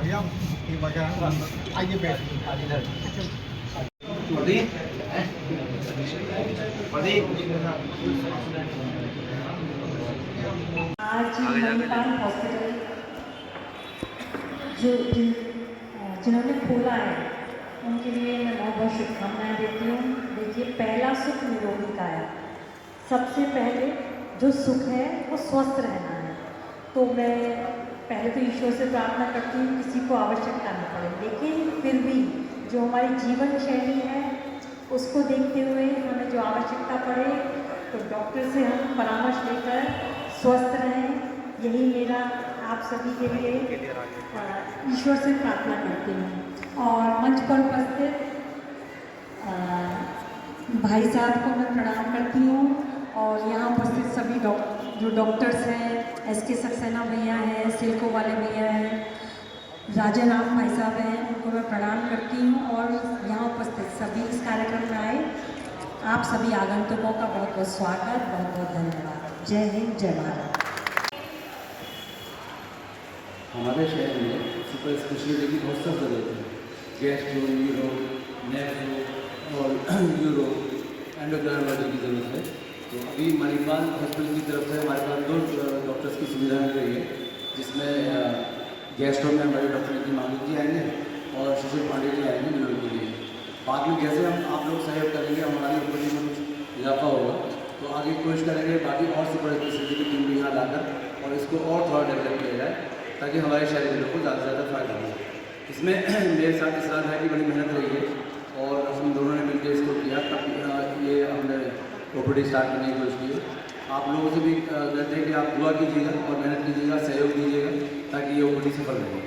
भैया ये वगैरह आइए बैठ आज मणिपाल हॉस्पिटल जो जिन्होंने खोला है उनके लिए मैं बहुत बहुत शुभकामनाएं देती हूँ। देखिए, पहला सुख निरोगी काया। सबसे पहले जो सुख है वो स्वस्थ रहना है। तो मैं पहले तो ईश्वर से प्रार्थना करती हूँ किसी को आवश्यकता न पड़े, लेकिन फिर भी जो हमारी जीवन शैली है उसको देखते हुए हमें जो आवश्यकता पड़े तो डॉक्टर से हम परामर्श लेकर स्वस्थ रहें। यही मेरा आप सभी के लिए ईश्वर से प्रार्थना करती हूँ। और मंच पर उपस्थित भाई साहब को मैं प्रणाम करती हूँ और यहाँ उपस्थित सभी जो डॉक्टर्स हैं, SK सक्सेना भैया हैं, सिल्को वाले भैया हैं, राजन राम भाई साहब हैं, उनको मैं प्रणाम करती हूँ। और यहाँ उपस्थित सभी इस कार्यक्रम में आए आप सभी आगंतुकों का बहुत बहुत स्वागत, बहुत बहुत धन्यवाद। जय हिंद, जय भारत। हमारे शहर में सुपर स्पेशलिटी की बहुत सब जरूरत है। गैस्ट्रो, न्यूरो, नेफ्रो और यूरो एंडोक्राइनोलॉजी की ज़रूरत है। तो अभी मणिपाल हॉस्पिटल की तरफ से हमारे पास 2 डॉक्टर्स की सुविधा मिल रही है, जिसमें गैस्ट्रो में हमारे डॉक्टर नितिन मांगू जी आएंगे और सुशील पांडे जी आएंगे न्यूरो के लिए। बाद में जैसे हम आप लोग सहयोग करेंगे, हमारी उपलब्धि में कुछ इजाफा होगा तो आगे कोशिश करेंगे बाकी और सुपर स्पेशलिटी की टीम भी यहाँ लाकर और इसको और थोड़ा डेवलप किया जाए ताकि हमारे शहर के लोगों को ज़्यादा से ज़्यादा फायदा हो। इसमें मेरे साथ इसरार है कि बड़ी मेहनत रही है और हम दोनों ने मिलकर इसको किया। तब ये हमने OPD स्टार्ट करने की कोशिश की। आप लोगों से भी कहते हैं कि आप दुआ कीजिएगा और मेहनत कीजिएगा, सहयोग दीजिएगा ताकि ये OPD सफल रहे।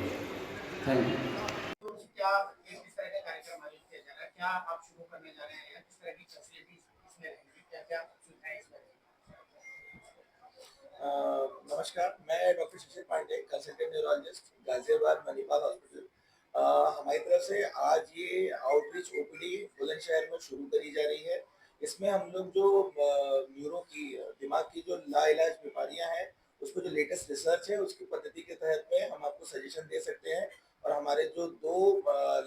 Thank you. क्या किस तरह का कार्यक्रम आयोजित किया जा रहा है, क्या आप शुरू करने जा रहे हैं या किस तरह की फैसिलिटीज इसमें रहेंगी, क्या क्या सुविधाएं इसमें रहेंगी? नमस्कार, मैं doctor Sushil Pandey, consultant neurologist, Ghaziabad Manipal hospital. हमारी तरफ से आज ये आउटरीच OPD बुलंदशहर में शुरू करी जा रही है। इसमें हम लोग जो न्यूरो की दिमाग की जो लाइलाज बीमारियां हैं उसको जो लेटेस्ट रिसर्च है उसकी पद्धति के तहत में हम आपको सजेशन दे सकते हैं। और हमारे जो 2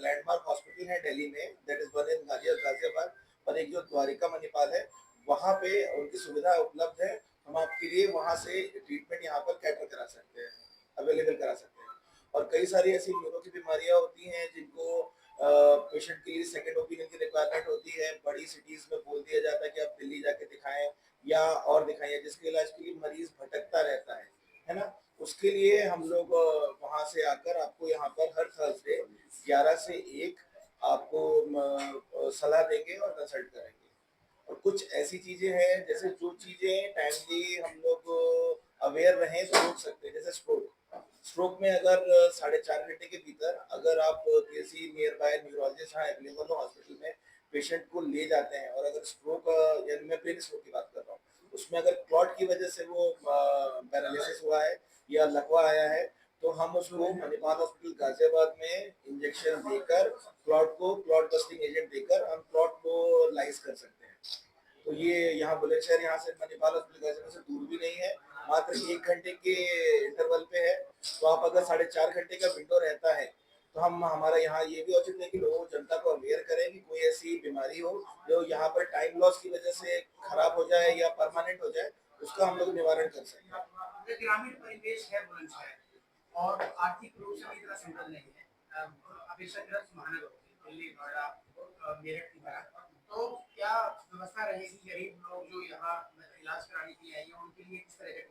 लैंडमार्क हॉस्पिटल हैं दिल्ली में, that is one in Ghaziabad और एक जो द्वारिका मणिपाल है, वहाँ पे उनकी सुविधा उपलब्ध है। हम आपके लिए वहाँ से ट्रीटमेंट यहाँ पर कैटर करा सकते हैं, अवेलेबल करा सकते हैं। और कई सारी ऐसी न्यूरो की बीमारियां होती हैं जिनको पेशेंट के लिए सेकंड ओपिनियन की रिक्वायरमेंट होती है। बड़ी सिटीज में बोल दिया जाता है कि आप दिल्ली जाके दिखाएं या और दिखाइए, जिसके इलाज के लिए मरीज भटकता रहता है ना। उसके लिए हम लोग वहाँ से आकर आपको यहाँ पर हर थर्सडे 11 से 1 आपको सलाह देंगे और कंसल्ट करेंगे। और कुछ ऐसी चीजें हैं जैसे जो चीजें टाइमली हम लोग अवेयर रहें तो रोक सकते हैं, जैसे स्ट्रोक में अगर 4.5 घंटे के भीतर अगर आप किसी नियर बाय न्यूरोलॉजिस्ट यहाँ अवेलेबल हो हॉस्पिटल में पेशेंट को ले जाते हैं और अगर स्ट्रोक यानी मैं ब्रेन स्ट्रोक की बात कर रहा हूँ, उसमें अगर क्लॉट की वजह से वो पैरालिसिस हुआ है या लकवा आया है तो हम उसको मणिपाल हॉस्पिटल गाजियाबाद में इंजेक्शन देकर क्लॉट बस्टिंग एजेंट देकर हम क्लॉट को लाइज कर सकते हैं। तो ये यहाँ बुलंदशहर यहाँ से मणिपाल हॉस्पिटल गाजियाबाद से दूर भी नहीं है, मात्र 1 घंटे के इंटरवल पे है। तो आप अगर 4.5 घंटे का विंडो रहता है तो हम हमारा यहाँ ये भी औचित्य है कि लोगों को जनता को अवेयर करें कि कोई ऐसी बीमारी हो जो यहाँ पर टाइम लॉस की वजह से खराब हो जाए या परमानेंट हो जाए, उसका हम लोग निवारण कर सकते हैं। ग्रामीण परिवेश है बुलंदशहर और आर्थिक रूप से इतना संबंध नहीं है, अपेक्षाकृत महानगर होती दिल्ली, नोएडा, मेरठ की तरह। तो क्या व्यवस्था रहेगी गरीब लोग जो यहाँ इलाज कराने के लिए आएंगे उनके लिए किस तरह का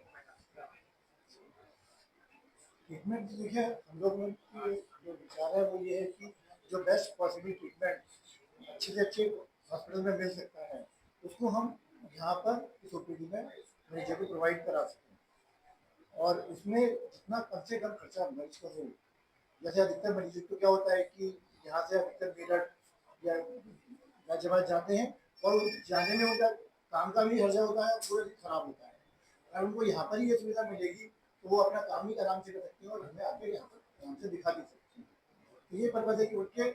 ट्रीटमेंट? देखिए, हम लोग की जो विचार है वो ये है कि जो बेस्ट पॉसिबल ट्रीटमेंट अच्छे से अच्छे हॉस्पिटल में मिल सकता है उसको हम यहाँ पर इस OPD में मरीजों को प्रोवाइड करा सकते हैं। और इसमें जितना कम से कम खर्चा मरीज को हो, जैसे अधिकतर मरीजों को क्या होता है कि यहाँ से अधिकतर मेरठ या गाजियाबाद जाते हैं और जाने में उनका काम का भी खर्चा होता है, पूरा खराब होता है। अगर उनको यहाँ पर ही ये सुविधा मिलेगी तो वो अपना काम भी आराम से कर सकते हैं और हमें आके यहाँ पर हमसे दिखा भी सकते हैं। तो ये पर्पज है कि उनके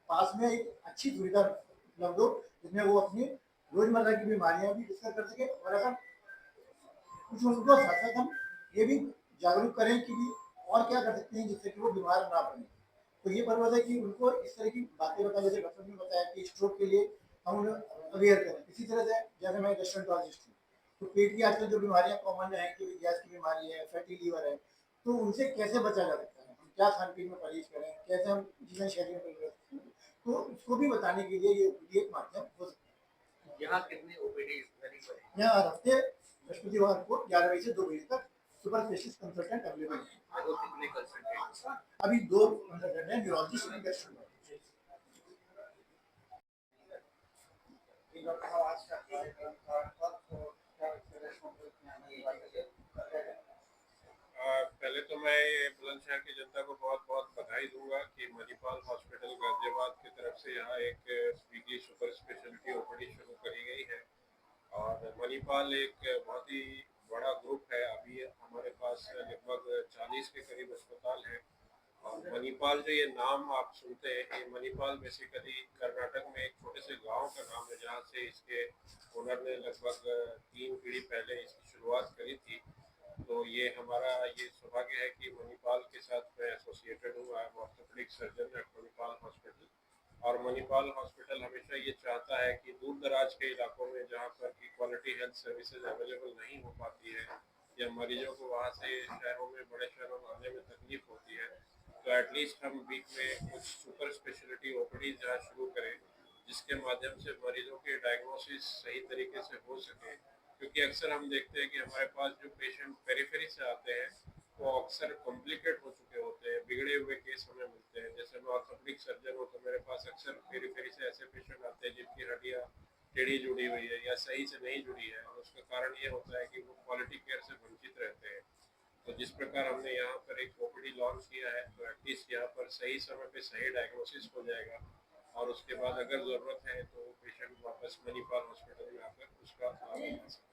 पास में एक अच्छी सुविधा उपलब्ध हो जिसमें वो अपनी रोजमर्रा की बीमारियां भी डिस्कस कर सके। और अगर कुछ उनको साथ साथ हम ये भी जागरूक करें कि भी और क्या कर सकते हैं जिससे कि वो बीमार ना पड़े। तो ये पर्पज है कि उनको इस तरह की बातें बताएं, जैसे डॉक्टर ने बताया कि स्ट्रोक के लिए हम उन्हें अवेयर करें। इसी तरह से जैसे मैं गेस्ट्रोएंटरोलॉजिस्ट हूँ, तो पेट की आजकल जो बीमारियां कॉमन है कि गैस की बीमारी है, फैटी लीवर है, तो उनसे कैसे बचा जा सकता है, हम क्या खान पीन में परहेज करें, कैसे हम जीवन शैली में परिवर्तन करें, तो उसको भी बताने के लिए ये एक माध्यम हो सकता है। यहाँ कितने ओपीडी रनिंग पर है? यहाँ हर हफ्ते बृहस्पतिवार को 11 बजे से 2 बजे तक सुपर स्पेशलिस्ट कंसल्टेंट अवेलेबल है। और कितने कंसल्टेंट? अभी 2 कंसल्टेंट हैं, न्यूरोलॉजिस्ट और गैस्ट्रोएंटरोलॉजिस्ट। डॉक्टर साहब आज का कार्यक्रम का क्या पहले तो मैं ये बुलंदशहर की जनता को बहुत बहुत बधाई दूंगा कि मणिपाल हॉस्पिटल गाजियाबाद की तरफ से यहाँ एक वीकली सुपर स्पेशलिटी ओपीडी शुरू करी गई है। और मणिपाल एक बहुत ही बड़ा ग्रुप है। अभी हमारे पास लगभग 40 के करीब अस्पताल हैं। और मणिपाल जो ये नाम आप सुनते हैं, ये मणिपाल बेसिकली कर्नाटक में एक छोटे से गांव का नाम है जहाँ से इसके ओनर ने लगभग 3 पीढ़ी पहले इसकी शुरुआत करी थी। तो ये हमारा ये सौभाग्य है कि मणिपाल के साथ मैं एसोसिएटेड हूँ। I am orthopaedic surgeon eight Manipal hospital. और मणिपाल हॉस्पिटल हमेशा ये चाहता है कि दूर दराज के इलाकों में जहाँ पर की क्वालिटी हेल्थ सर्विसेज अवेलेबल नहीं हो पाती है या मरीजों को वहाँ से शहरों में, बड़े शहरों में आने में तकलीफ होती है, तो एटलीस्ट हम वीक में कुछ सुपर स्पेशलिटी ओपीडी जहाँ शुरू करें जिसके माध्यम से मरीजों के डायग्नोसिस सही तरीके से हो सके। क्योंकि अक्सर हम देखते हैं कि हमारे पास जो पेशेंट पेरिफेरी से आते हैं वो अक्सर कॉम्प्लिकेट हो चुके होते हैं, बिगड़े हुए केस हमें मिलते हैं। जैसे मैं ऑर्थोपेडिक सर्जन हूँ तो मेरे पास अक्सर पेरिफेरी से ऐसे पेशेंट आते हैं जिनकी हड्डियाँ टेढ़ी जुड़ी हुई है या सही से नहीं जुड़ी है, और उसका कारण ये होता है कि वो क्वालिटी केयर से वंचित रहते हैं। तो जिस प्रकार हमने यहाँ पर एक ओपीडी लॉन्च किया है तो एटलीस्ट यहाँ पर सही समय पे सही डायग्नोसिस हो जाएगा और उसके बाद अगर ज़रूरत है तो पेशेंट वापस मणिपाल हॉस्पिटल में आकर उसका लाभ उठा सकते हैं।